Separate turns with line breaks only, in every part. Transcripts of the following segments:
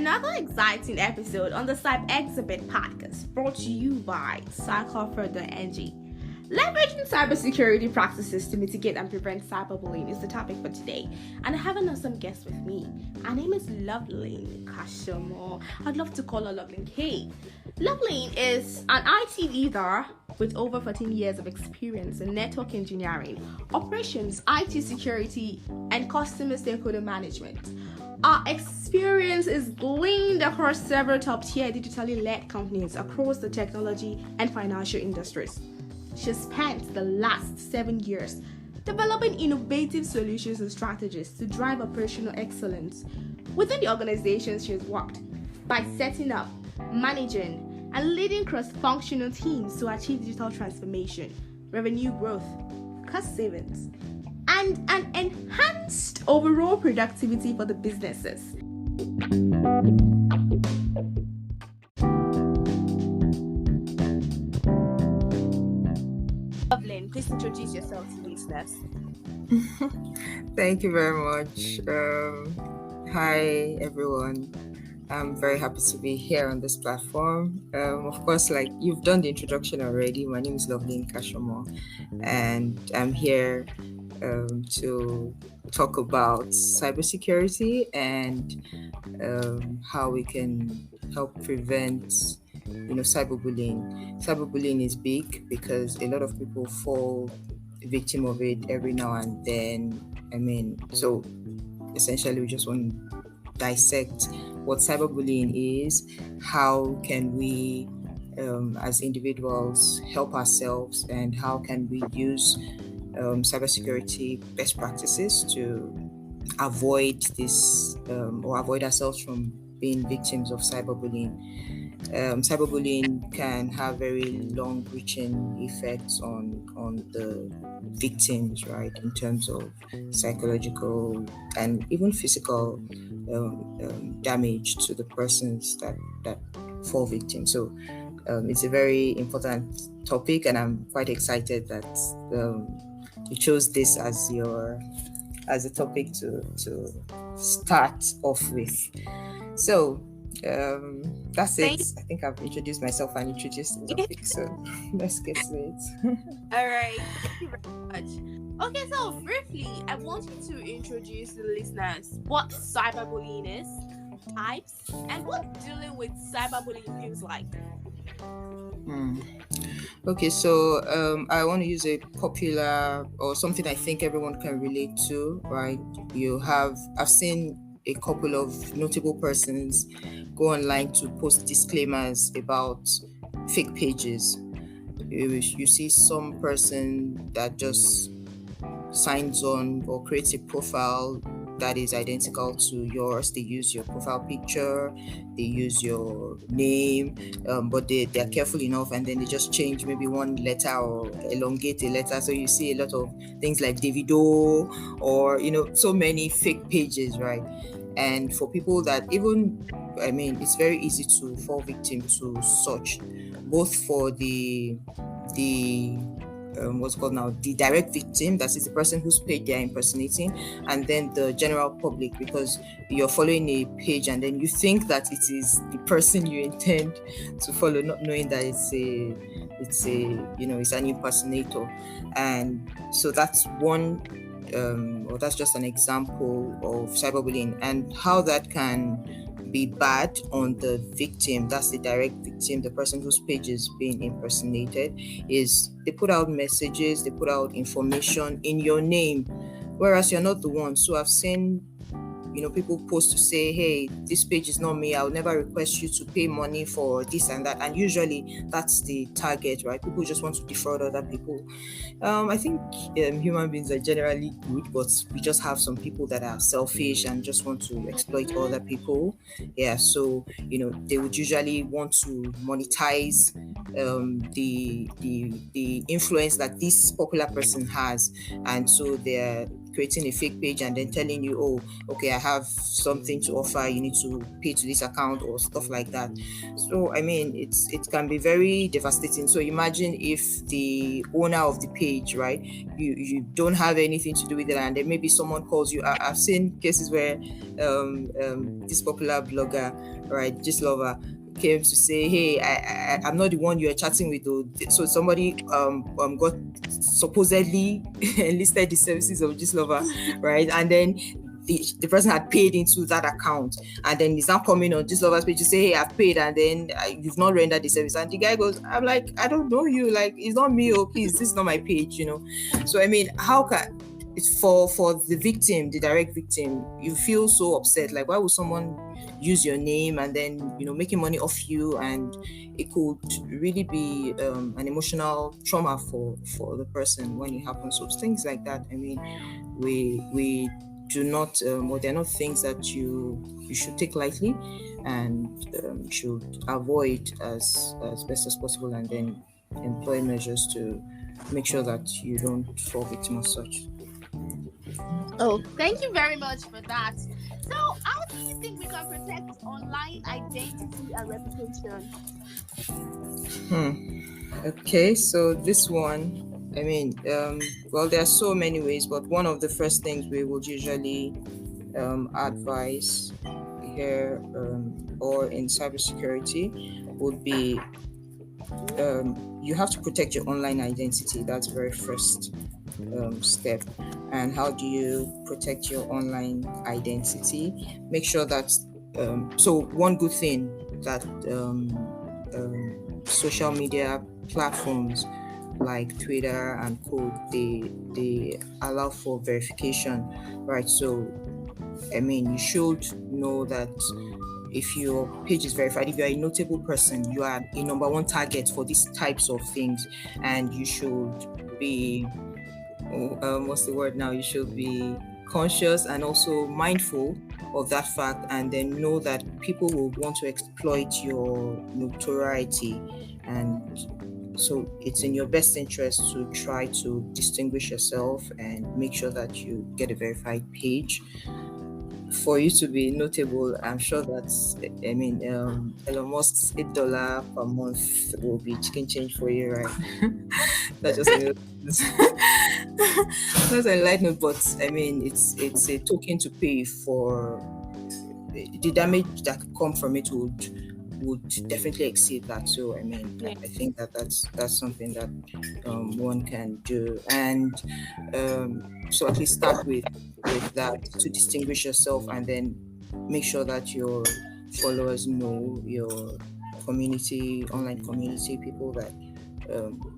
another exciting episode on the Cyber Exhibit podcast brought to you by cycloffer.ng. Leveraging cybersecurity practices to mitigate and prevent cyberbullying is the topic for today, and I have an awesome guest with me. Her name is Loveline Kasomo. I'd love to call her Loveline K. Loveline is an IT leader with over 14 years of experience in network engineering, operations, IT security, and customer stakeholder management. Our experience is gleaned across several top-tier digitally led companies across the technology and financial industries. She spent the last 7 years developing innovative solutions and strategies to drive operational excellence within the organizations she has worked by setting up, managing, and leading cross-functional teams to achieve digital transformation, revenue growth, cost savings, and an enhanced overall productivity for the businesses. Loveline, please introduce yourself to listeners.
Thank you very much. Hi, everyone. I'm very happy to be here on this platform. Of course, like you've done the introduction already, my name is Loveline Kasomo, and I'm here to talk about cybersecurity and how we can help prevent cyberbullying. Cyberbullying is big because a lot of people fall victim of it every now and then. So essentially we just want to dissect what cyberbullying is, how can we as individuals help ourselves, and how can we use cybersecurity best practices to avoid this or avoid ourselves from being victims of cyberbullying. Cyberbullying can have very long-reaching effects on the victims, right, in terms of psychological and even physical damage to the persons that fall victim. So it's a very important topic, and I'm quite excited that you chose this as a topic to start off with. So that's it. I think I've introduced myself and introduced the topic, so let's get to it.
All right, thank you very much. Okay, so briefly, I want you to introduce the listeners what cyberbullying is, types, and what dealing with cyberbullying feels like.
Okay, so I want to use a popular or something I think everyone can relate to, right? I've seen a couple of notable persons go online to post disclaimers about fake pages. You see some person that just signs on or creates a profile that is identical to yours. They use your profile picture, they use your name, but they're careful enough, and then they just change maybe one letter or elongate a letter. So you see a lot of things like Davido or so many fake pages, right? And for people that it's very easy to fall victim to such, both for the what's called now the direct victim, that is the person whose page they're impersonating, and then the general public, because you're following a page and then you think that it is the person you intend to follow, not knowing that it's an impersonator. And so that's one or that's just an example of cyberbullying, and how that can be bad on the victim. That's the direct victim, the person whose page is being impersonated. Is they put out messages, they put out information in your name, whereas you're not the one. So I've seen people post to say, hey, this page is not me, I'll never request you to pay money for this and that, and usually that's the target, right? People just want to defraud other people. I think human beings are generally good, but we just have some people that are selfish and just want to exploit other people. So they would usually want to monetize the influence that this popular person has, and so they're creating a fake page and then telling you, oh, okay, I have something to offer, you need to pay to this account or stuff like that. So I mean, it can be very devastating. So imagine if the owner of the page, right, you don't have anything to do with it, and then maybe someone calls you. I've seen cases where this popular blogger, right, Gist Lover, came to say, hey, I'm not the one you're chatting with though. So somebody got supposedly enlisted the services of Gist Lover, right, and then the person had paid into that account, and then he's not coming on Gist Lover's page to say, hey, I've paid, and then you've not rendered the service. And the guy goes, I'm like, I don't know you, like, it's not me, oh please, this is not my page, you know. So I mean, how can it's for the victim, the direct victim, you feel so upset, like, why would someone use your name and then, you know, making money off you? And it could really be an emotional trauma for the person when it happens. So things like that, I mean, we do not or they're not things that you should take lightly, and should avoid as best as possible, and then employ measures to make sure that you don't fall victim of such.
Oh, thank you very much for that. So, how do you think we can protect online identity and reputation?
Okay, so this one, I mean, well, there are so many ways, but one of the first things we would usually advise here or in cybersecurity would be you have to protect your online identity. That's the very first step. And how do you protect your online identity? Make sure that so one good thing that social media platforms like Twitter and co, they allow for verification, right? So I mean, you should know that if your page is verified, if you're a notable person, you are a number one target for these types of things, and you should be what's the word now? You should be conscious and also mindful of that fact, and then know that people will want to exploit your notoriety, and so it's in your best interest to try to distinguish yourself and make sure that you get a verified page. For you to be notable, I'm sure that's, I mean, Elon Musk's $8 per month will be chicken change for you, right? That's just that's a light note, but I mean, it's a token to pay for the damage that could come from it would definitely exceed that. So I mean, I think that's something that one can do, and so at least start with that to distinguish yourself, and then make sure that your followers know, your community, online community, people that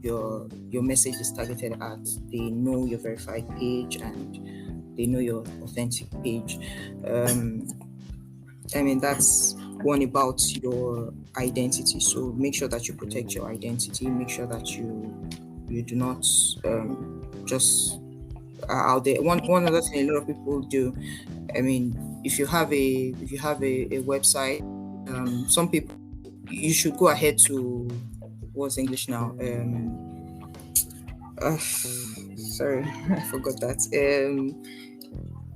your message is targeted at, they know your verified page and they know your authentic page. I mean, that's one about your identity. So make sure that you protect your identity. Make sure that you do not just out there. One other thing a lot of people do, I mean, if you have a website, some people, you should go ahead to, what's English now? Sorry, I forgot that.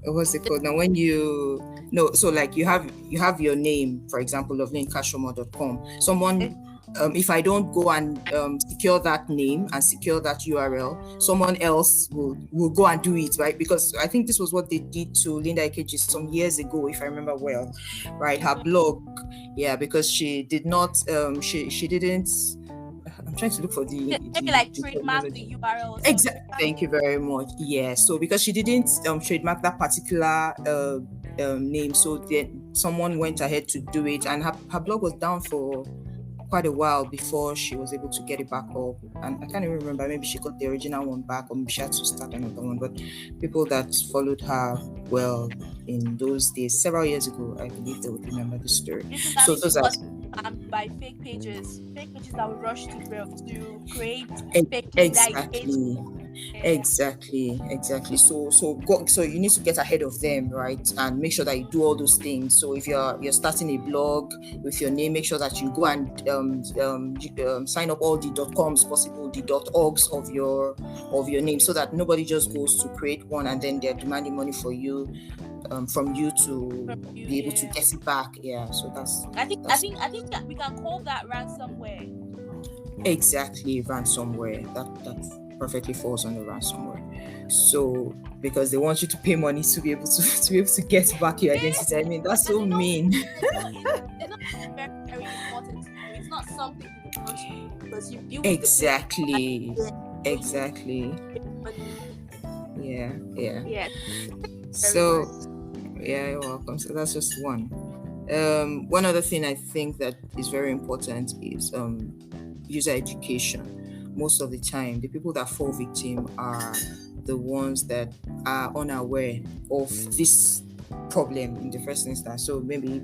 What's it called now? When you no, so like you have your name, for example, lovelinekasomo.com. Someone, if I don't go and secure that name and secure that URL, someone else will go and do it, right? Because I think this was what they did to Linda Ikeji some years ago, if I remember well, right? Her blog, yeah, because she did not, she didn't. I'm trying to look for the
trademark the URL.
Exactly. Thank you very much. Yeah. So because she didn't trademark that particular name, so then someone went ahead to do it, and her blog was down for quite a while before she was able to get it back up. And I can't even remember, maybe she got the original one back, or maybe she had to start another one. But people that followed her well in those days, several years ago, I believe they would remember the story.
So those are by fake pages that would rush to create fake
exactly. Exactly. So you need to get ahead of them, right? And make sure that you do all those things. So if you're starting a blog with your name, make sure that you go and sign up all the .coms possible, the .orgs of your name, so that nobody just goes to create one and then they're demanding money for you, from you to be able to get it back. Yeah. So
I think that we can call that ransomware.
exactly ransomware. That perfectly falls under ransomware. So because they want you to pay money to be able to get back your identity. I mean, that's so mean.
They're not very, very important to you. It's not something you want to do because you build
Exactly.
Yeah.
So yeah, you're welcome. So that's just one. One other thing I think that is very important is user education. Most of the time, the people that fall victim are the ones that are unaware of this problem in the first instance. So maybe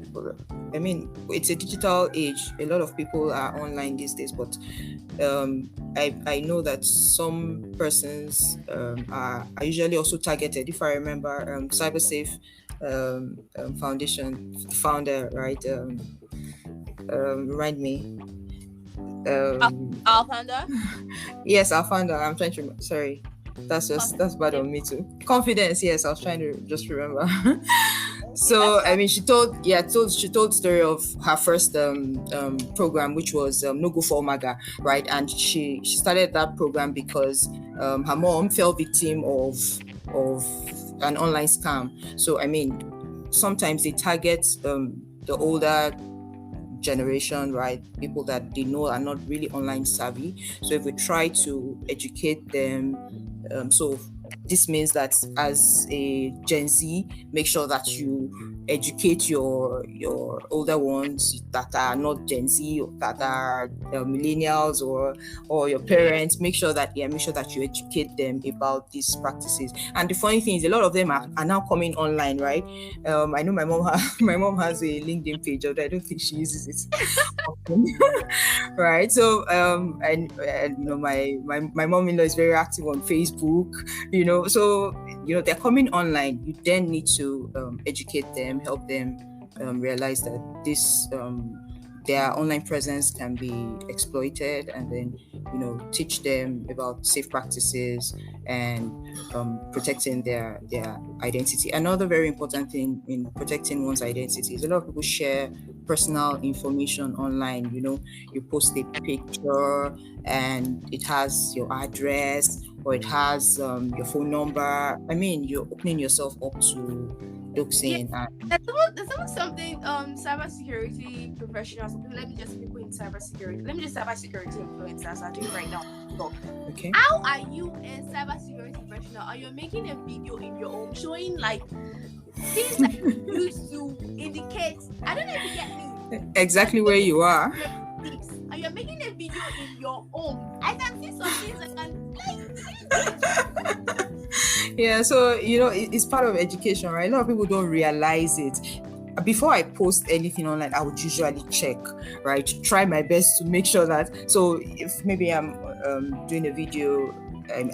it's a digital age. A lot of people are online these days, but I know that some persons are usually also targeted. If I remember, CyberSafe Foundation founder, right? Remind me.
Our founder?
Yes, our founder. I'm trying to. Sorry, that's bad on me too. Confidence. Yes, I was trying to just remember. So I mean, she told story of her first program, which was No Go for Maga, right? And she started that program because her mom fell victim of an online scam. So I mean, sometimes they target the older generation, right? People that they know are not really online savvy. So if we try to educate them, so this means that as a Gen Z, make sure that you educate your older ones that are not Gen Z, or that are millennials, or your parents. Make sure that you educate them about these practices. And the funny thing is, a lot of them are now coming online, right? I know my mom has a LinkedIn page, although I don't think she uses it. Right. So and my mom-in-law is very active on Facebook, so they're coming online. You then need to educate them, help them realize that this their online presence can be exploited, and then teach them about safe practices and protecting their identity. Another very important thing in protecting one's identity is a lot of people share personal information online. You post a picture and it has your address, or it has your phone number. I mean, you're opening yourself up to doxing.
There's something cybersecurity professionals. Let me just people in cybersecurity. Let me just cybersecurity influencers are doing right now. So,
okay.
How are you a cybersecurity professional? Are you making a video in your own showing like things that you use to indicate? I don't know if you get me.
Exactly where you are.
And you're making a video in your own. I can see some things I can
yeah, so it's part of education, right? A lot of people don't realize it. Before I post anything online, I would usually check, right? Try my best to make sure that. So if maybe I'm doing a video,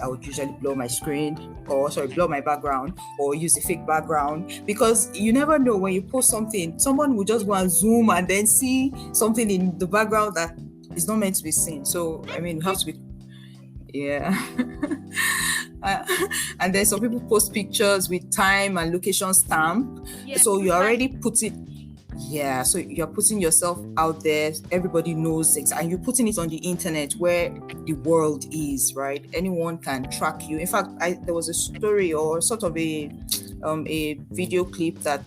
I would usually blow my screen, blow my background, or use a fake background, because you never know when you post something, someone will just go and zoom and then see something in the background that is not meant to be seen. So I mean, you have to be, yeah. And then some people post pictures with time and location stamp. Yeah, so you already put it. Yeah, so you're putting yourself out there. Everybody knows it, and you're putting it on the internet where the world is, right? Anyone can track you. In fact, there was a story, or sort of a video clip that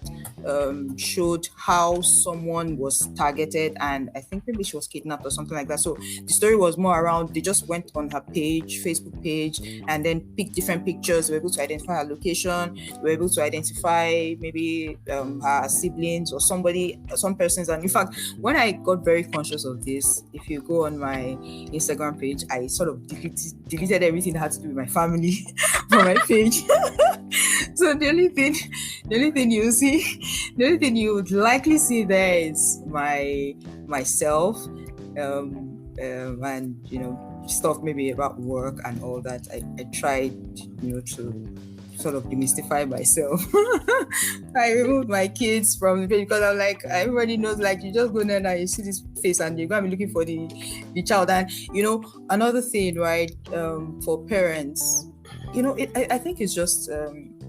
showed how someone was targeted, and I think maybe she was kidnapped or something like that. So the story was more around, they just went on her page, Facebook page, and then picked different pictures. They were able to identify her location. They were able to identify maybe her siblings or some persons. And in fact, when I got very conscious of this, if you go on my Instagram page, I sort of deleted everything that had to do with my family from my page. So the only thing you see, the only thing you would likely see there is myself, and stuff maybe about work and all that, I tried, to sort of demystify myself. I removed my kids from the page because I'm like, everybody knows, like, you just go there and you see this face and you're going to be looking for the child. And, another thing, right, for parents, I think it's just,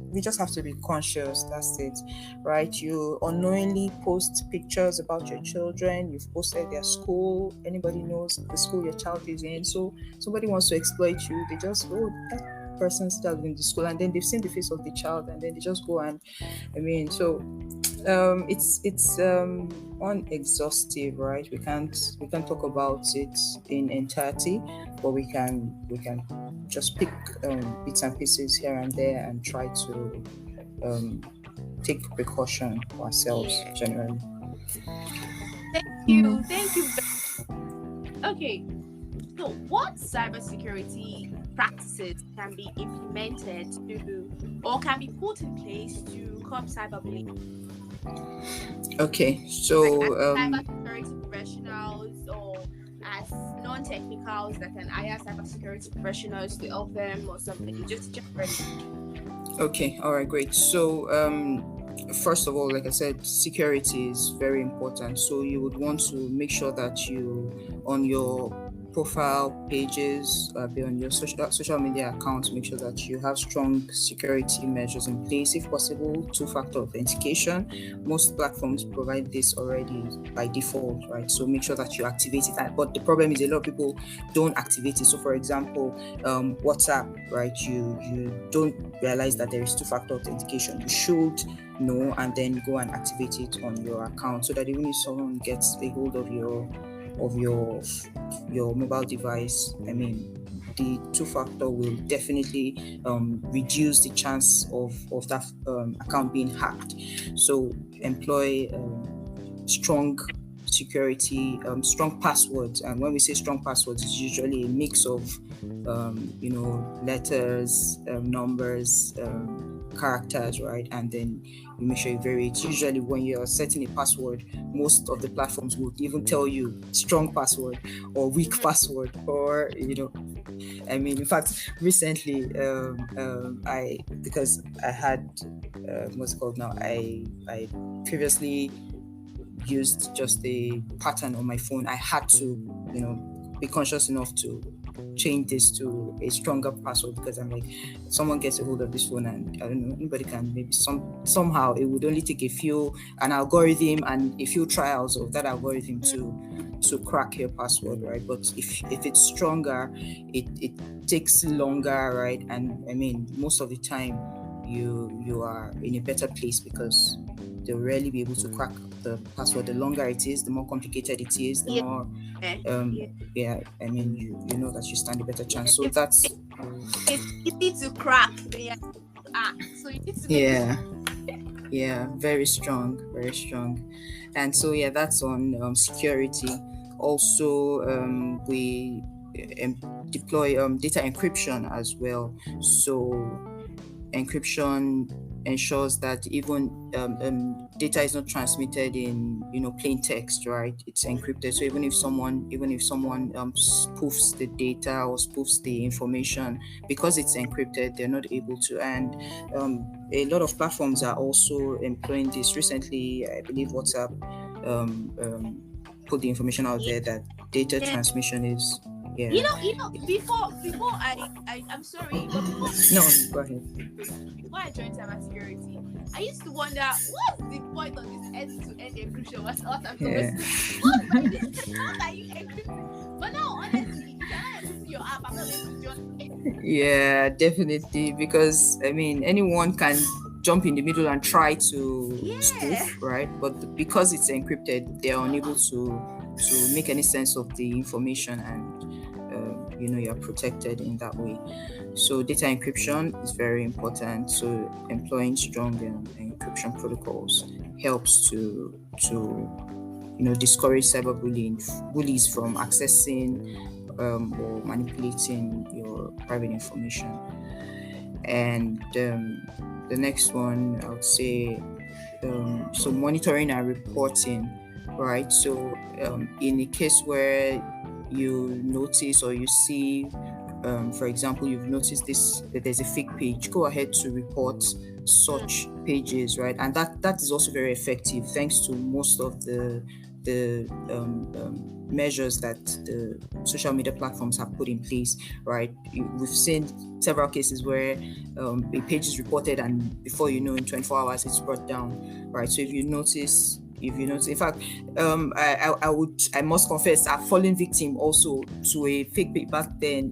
we just have to be conscious. That's it, right? You unknowingly post pictures about your children. You've posted their school. Anybody knows the school your child is in. So somebody wants to exploit you. They just go, that person's child in the school, and then they've seen the face of the child, and then they just go and, so it's unexhaustive, right? We can't talk about it in entirety, but we can just pick bits and pieces here and there and try to take precaution for ourselves generally.
Thank you. Okay, so what cybersecurity practices can be implemented or can be put in place to curb cyberbullying?
Okay, so
cybersecurity professionals or as non-technicals that can hire cybersecurity professionals to help them or something, just
okay, all right, great. So first of all, like I said, security is very important. So you would want to make sure that you, on your profile pages, be on your social media accounts, make sure that you have strong security measures in place. If possible, two-factor authentication. Most platforms provide this already by default, right? So make sure that you activate it. But the problem is a lot of people don't activate it. So for example, WhatsApp, right? You don't realize that there is two-factor authentication. You should know and then go and activate it on your account so that even if someone gets a hold of your mobile device, the two-factor will definitely reduce the chance of that account being hacked. So employ strong security, strong passwords. And when we say strong passwords, it's usually a mix of letters, numbers, characters, right? And then you make sure you vary it. Usually when you're setting a password, most of the platforms would even tell you strong password or weak password, or in fact recently because I had what's it called now, I previously used just a pattern on my phone. I had to be conscious enough to change this to a stronger password, because I'm like, if someone gets a hold of this phone and I don't know, anybody can, maybe somehow it would only take an algorithm and a few trials of that algorithm to crack your password, right? But if it's stronger, it takes longer, right? And most of the time you are in a better place, because they'll rarely be able to crack the password. The longer it is, the more complicated it is, the more you know that you stand a better chance. So that's
it's easy to crack. So you need to
very strong. And so that's on security. Also we deploy data encryption as well. So encryption ensures that even data is not transmitted in plain text, right? It's encrypted. So even if someone spoofs the data or spoofs the information, because it's encrypted, they're not able to. And a lot of platforms are also employing this. Recently, I believe WhatsApp put the information out there that data transmission is
before I'm sorry, but
no, go ahead.
Before I joined cybersecurity, I used to wonder, what's the point of this end-to-end encryption? What are you encrypting? But now, honestly, you cannot encrypt your app. I'm not going to join.
Yeah, definitely, because anyone can jump in the middle and try to spoof, right? But because it's encrypted, they're unable to make any sense of the information, and you're protected in that way. So data encryption is very important. So employing strong encryption protocols helps to discourage cyberbullying, bullies from accessing or manipulating your private information. And the next one, I would say, so monitoring and reporting, right? So in a case where you notice or you see, for example, you've noticed this that there's a fake page, go ahead to report such pages, right? And that is also very effective, thanks to most of the measures that the social media platforms have put in place, right? We've seen several cases where a page is reported and before you know, in 24 hours it's brought down, right? So if you notice, in fact, I must confess, I've fallen victim also to a fake page back then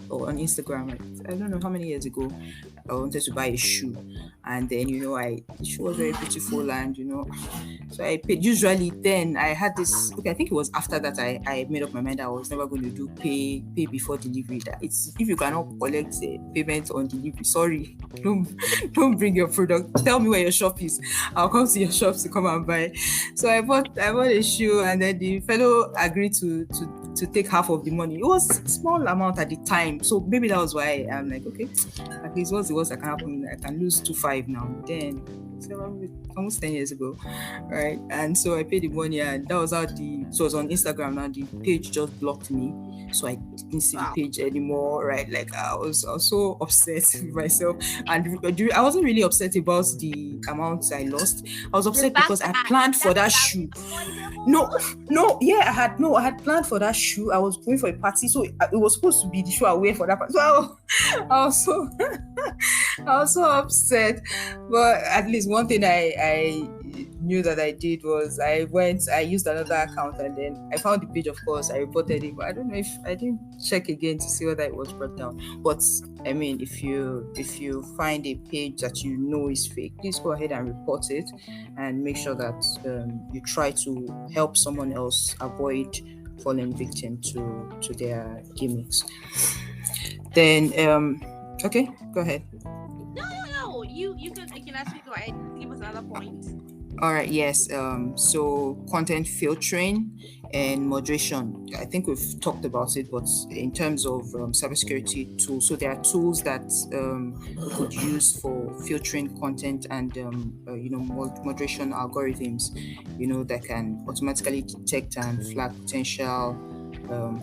or on Instagram. I don't know how many years ago. I wanted to buy a shoe, and then the shoe was very beautiful, and so I paid. Usually, then I had this. Okay, I think it was after that I made up my mind that I was never going to do pay before delivery. That it's, if you cannot collect payment on delivery, sorry, don't bring your product. Tell me where your shop is. I'll come to your shop to come and buy. So I bought a shoe, and then the fellow agreed to take half of the money. It was a small amount at the time, so maybe that was why I'm like, okay, at least what's the worst that can happen? I can lose 2.5 now. Then almost 10 years ago, right? And so I paid the money, and that was how so it was on Instagram. Now the page just blocked me, so I didn't see the page anymore, right? Like I was so upset with myself, and I wasn't really upset about the amount I lost. I was upset because I planned for that shoe. I had planned for that shoe. I was going for a party, so it was supposed to be the shoe I wear for that party. So I was so I was so upset. But at least one thing I knew that I did was I used another account, and then I found the page. Of course, I reported it, but I don't know if I didn't check again to see whether it was brought down. But I mean, if you find a page that you know is fake, please go ahead and report it, and make sure that you try to help someone else avoid falling victim to their gimmicks. Then okay, go ahead.
No, you can actually go ahead and give us another point.
All right, yes. So content filtering and moderation. I think we've talked about it, but in terms of cybersecurity tools, so there are tools that we could use for filtering content and moderation algorithms, that can automatically detect and flag potential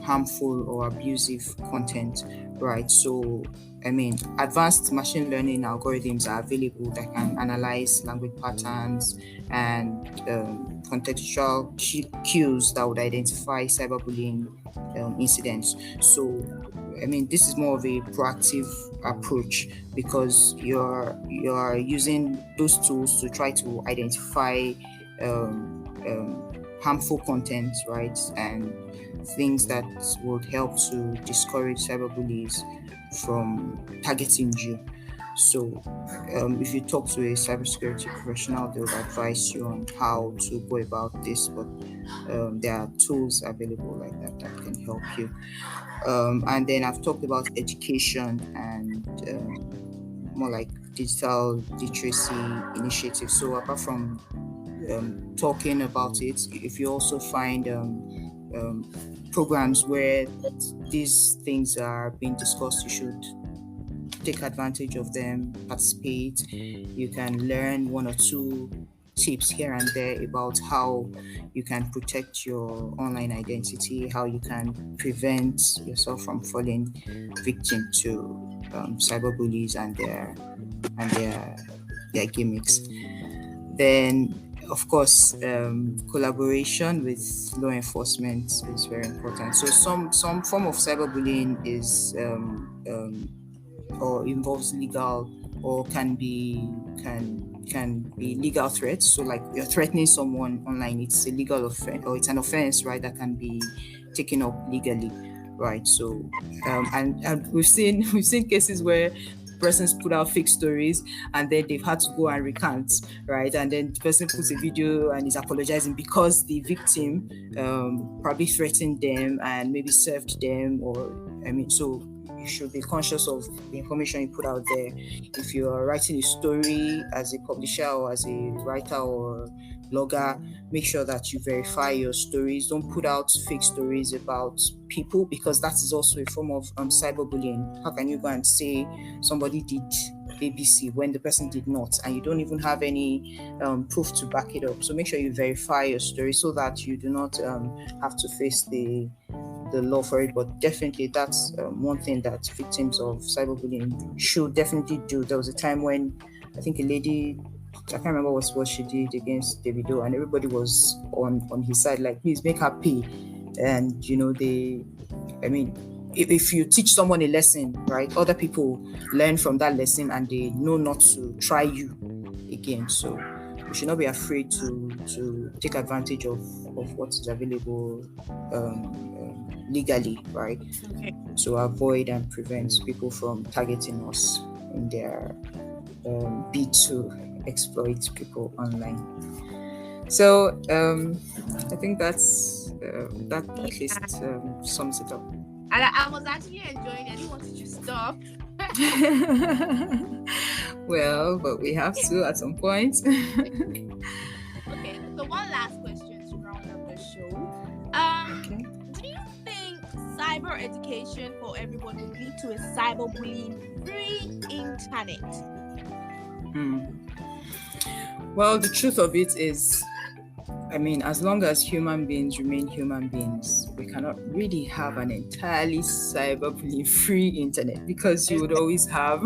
harmful or abusive content, right? So I mean, advanced machine learning algorithms are available that can analyze language patterns and contextual cues that would identify cyberbullying incidents. So, I mean, this is more of a proactive approach because you're using those tools to try to identify harmful content, right, and things that would help to discourage cyberbullies from targeting you. So if you talk to a cybersecurity professional, they'll advise you on how to go about this, but there are tools available like that can help you. And then I've talked about education and more like digital literacy initiatives. So apart from talking about it, if you also find programs where these things are being discussed, you should take advantage of them, participate. You can learn one or two tips here and there about how you can protect your online identity, how you can prevent yourself from falling victim to cyberbullies and their gimmicks. Then of course, collaboration with law enforcement is very important. So some form of cyberbullying is or involves legal or can be legal threats. So like you're threatening someone online, it's a legal offense or it's an offense, right? That can be taken up legally, right? So and we've seen cases where persons put out fake stories and then they've had to go and recant, right? And then the person puts a video and is apologizing because the victim probably threatened them and maybe served them, so you should be conscious of the information you put out there. If you are writing a story as a publisher or as a writer or blogger, make sure that you verify your stories. Don't put out fake stories about people because that is also a form of cyberbullying. How can you go and say somebody did ABC when the person did not, and you don't even have any proof to back it up. So make sure you verify your story so that you do not have to face the law for it. But definitely that's one thing that victims of cyberbullying should definitely do. There was a time when I think a lady, I can't remember what she did against Davido, and everybody was on his side, like, please make her pay. And if you teach someone a lesson, right, other people learn from that lesson and they know not to try you again. So we should not be afraid to take advantage of what is available legally, right?
Okay.
To avoid and prevent people from targeting us in their bid to exploit people online. So I think that at least sums it up.
And I was actually enjoying it. I didn't want to just stop.
Well, but we have to at some point.
Okay, so one last question to round up the show.
Okay.
Do you think cyber education for everyone will lead to a cyberbullying-free internet?
Well, the truth of it is, as long as human beings remain human beings, we cannot really have an entirely cyberbullying-free internet, because you would always have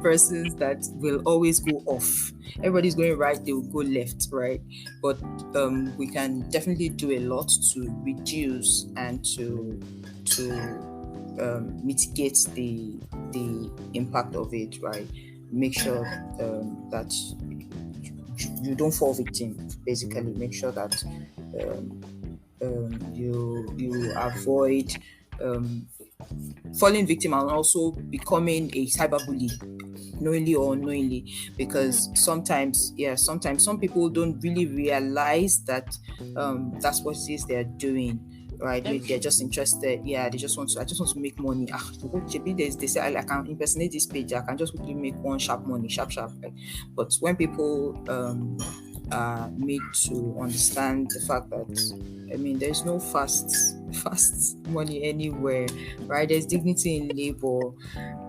persons that will always go off. Everybody's going right, they will go left, right? But we can definitely do a lot to reduce and to mitigate the impact of it, right? Make sure that you don't fall victim. Basically, make sure that you avoid falling victim and also becoming a cyberbully, knowingly or unknowingly, because sometimes some people don't really realize that that's what it is they're doing. Right, they're just interested. Yeah, I just want to make money. They say I can impersonate this page. I can just quickly make one sharp money, sharp. Right? But when people are made to understand the fact that there's no fast money anywhere, right? There's dignity in labor,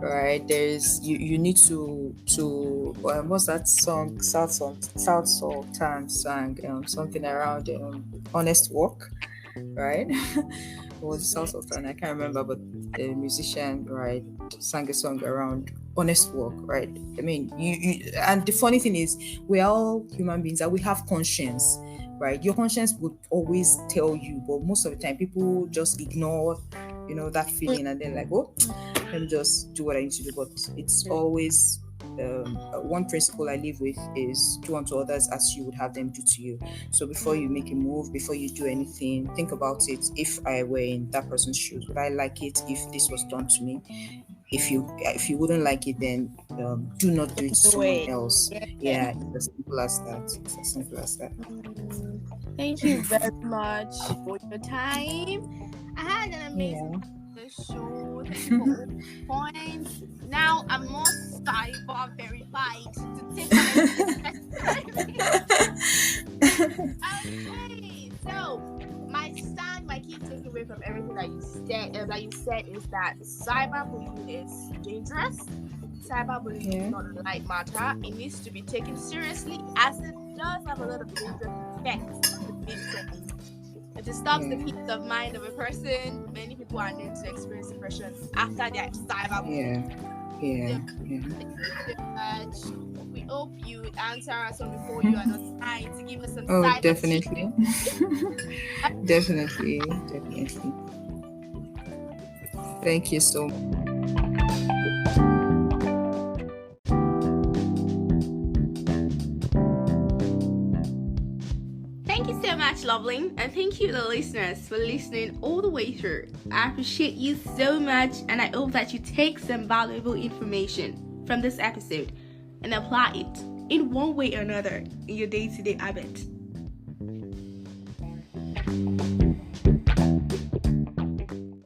right? There's you need to what's that song? South Sultan sang something around honest work. Right? Was South Sultan, I can't remember, but the musician, right, sang a song around honest work, right? You and the funny thing is, we're all human beings and we have conscience, right? Your conscience would always tell you, but most of the time people just ignore, that feeling, and then like, oh, let me just do what I need to do. But it's always one principle I live with is do unto others as you would have them do to you. So before you make a move, before you do anything, think about it. If I were in that person's shoes, would I like it if this was done to me? If you wouldn't like it, then do not do it to someone else. Yeah, it's as simple as that.
Thank you very much for your time. I had an amazing show. Thank you for all the points. Now I'm more cyber verified to take Okay, so my key takeaway from everything that you said is that cyberbullying is dangerous. Cyberbullying is not a light matter. It needs to be taken seriously, as it does have a lot of dangerous effects on the victim. It disturbs the peace of mind of a person. Many people are known to experience depression after their cyberbullying. Thank you so much. We hope you would answer us on before you are not trying to give us some cyber
definitely. definitely. Thank you so much.
Thank you so much, Loveline, and thank you, the listeners, for listening all the way through. I appreciate you so much, and I hope that you take some valuable information from this episode and apply it in one way or another in your day-to-day habit.